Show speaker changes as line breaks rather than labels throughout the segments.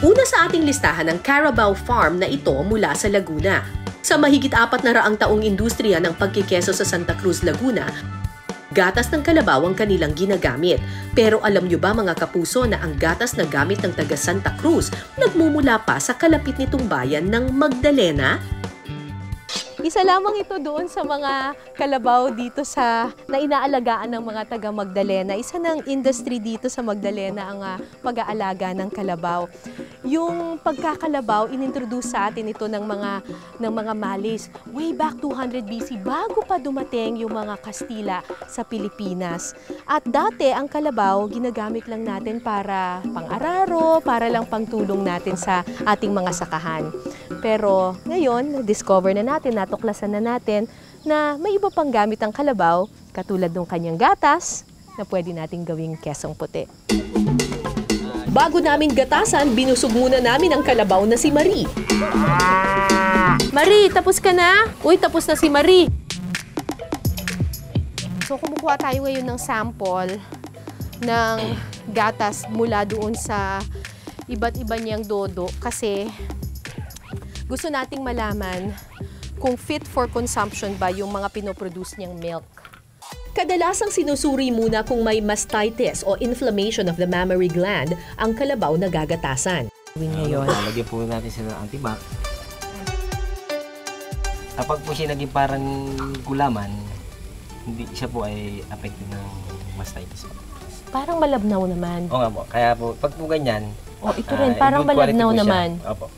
Una sa ating listahan ang Carabao Farm na ito mula sa Laguna. Sa mahigit 400 taong industriya ng pagkikeso sa Santa Cruz, Laguna, gatas ng kalabaw ang kanilang ginagamit. Pero alam nyo ba mga kapuso na ang gatas na gamit ng taga Santa Cruz nagmumula pa sa kalapit nitong bayan ng Magdalena? Isa lamang ito doon sa mga kalabaw dito na inaalagaan ng mga taga Magdalena. Isa ng industry dito sa Magdalena ang pag-aalaga ng kalabaw. Yung pagkakalabaw, inintroduce sa atin ito ng mga Malis way back 200 BC bago pa dumating yung mga Kastila sa Pilipinas. At dati ang kalabaw ginagamit lang natin para pang-araro, para lang pangtulong natin sa ating mga sakahan. Pero ngayon, discover na natin, natuklasan na natin na may iba pang gamit ang kalabaw, katulad ng kanyang gatas, na pwede nating gawing kesong puti. Bago namin gatasan, binusog muna namin ang kalabaw na si Marie. Marie, tapos ka na? Uy, tapos na si Marie. So, kumukuha tayo ngayon ng sample ng gatas mula doon sa iba't iba niyang dodo kasi gusto nating malaman kung fit for consumption ba yung mga pinoproduce niyang milk. Kadalasang sinusuri muna kung may mastitis o inflammation of the mammary gland ang kalabaw na gagatasan. Ngayon,
lagyan po natin sila ng antibac. Kapag po siya naging parang gulaman, hindi siya po ay affected ng mastitis.
Parang malabnaw naman.
Oo nga po. Kaya po, pag po ganyan,
ito rin, parang malabnaw naman.
Opo.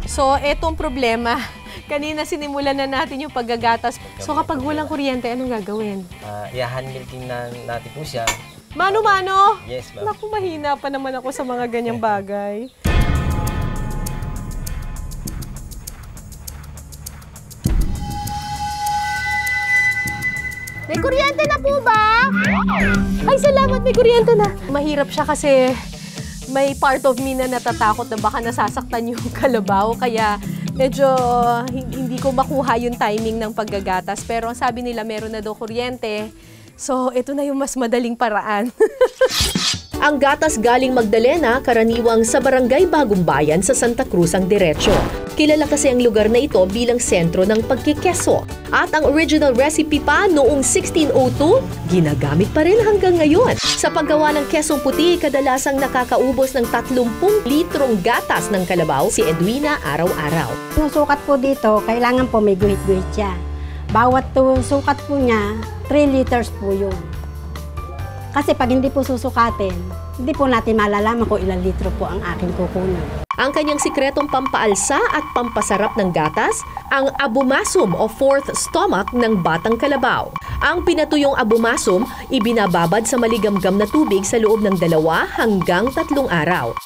So, etong problema. Kanina sinimulan na natin yung paggagatas. So, kapag walang kuryente, anong gagawin?
I-hand milking na natin po siya.
Mano-mano?
Yes, ma'am.
Naku, mahina pa naman ako sa mga ganyang bagay. May kuryente na po ba? Ay, salamat, may kuryente na. Mahirap siya kasi may part of me na natatakot na baka nasasaktan yung kalabaw. Kaya medyo hindi ko makuha yung timing ng paggagatas. Pero ang sabi nila meron na daw kuryente. So, ito na yung mas madaling paraan. Ang gatas galing Magdalena, karaniwang sa Barangay Bagong Bayan sa Santa Cruz ang diretsyo. Kilala kasi ang lugar na ito bilang sentro ng pagkikeso. At ang original recipe pa noong 1602, ginagamit pa rin hanggang ngayon. Sa paggawa ng kesong puti, kadalasang nakakaubos ng 30 litrong gatas ng kalabaw si Edwina araw-araw.
Yung sukat po dito, kailangan po may guhit-guhit siya. Bawat sukat po niya, 3 liters po yun. Kasi pag hindi po susukatin, hindi po natin malalaman kung ilang litro po ang aking kukunin.
Ang kanyang sikretong pampaalsa at pampasarap ng gatas, ang abomasum o fourth stomach ng batang kalabaw. Ang pinatuyong abomasum, ibinababad sa maligamgam na tubig sa loob ng 2 hanggang 3 araw.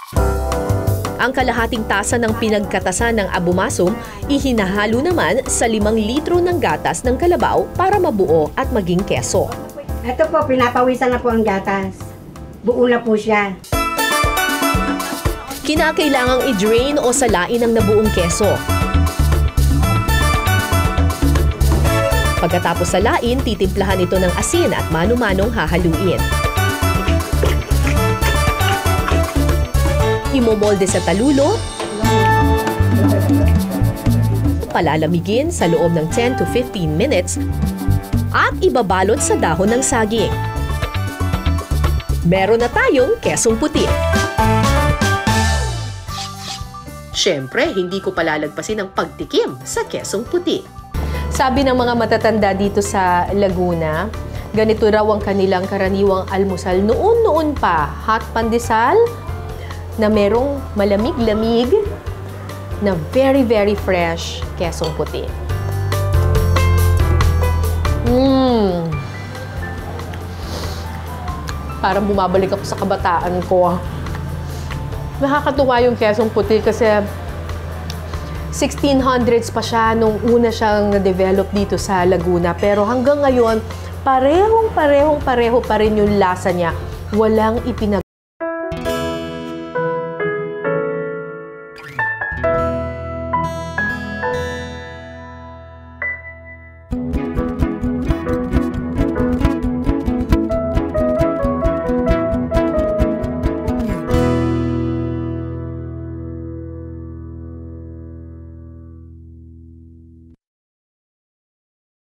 Ang kalahating tasa ng pinagkatasan ng abomasum, ihinahalo naman sa 5 litro ng gatas ng kalabaw para mabuo at maging keso.
Ito po, pinapawisan na po ang gatas. Buo na po siya.
Kinakailangang i-drain o salain ang nabuong keso. Pagkatapos salain, titimplahan ito ng asin at mano-manong hahaluin. Imomolde sa talulo. Palalamigin sa loob ng 10 to 15 minutes at ibabalot sa dahon ng saging. Meron na tayong kesong puti. Siyempre, hindi ko palalagpasin ang pagtikim sa kesong puti. Sabi ng mga matatanda dito sa Laguna, ganito raw ang kanilang karaniwang almusal noon pa. Hot pandesal na merong malamig-lamig na very, very fresh kesong puti. Parang bumabalik ako sa kabataan ko. Nakakatuwa yung kesong puti kasi 1600s pa siya nung una siyang na-develop dito sa Laguna. Pero hanggang ngayon, pareho pa rin yung lasa niya. walang ipinag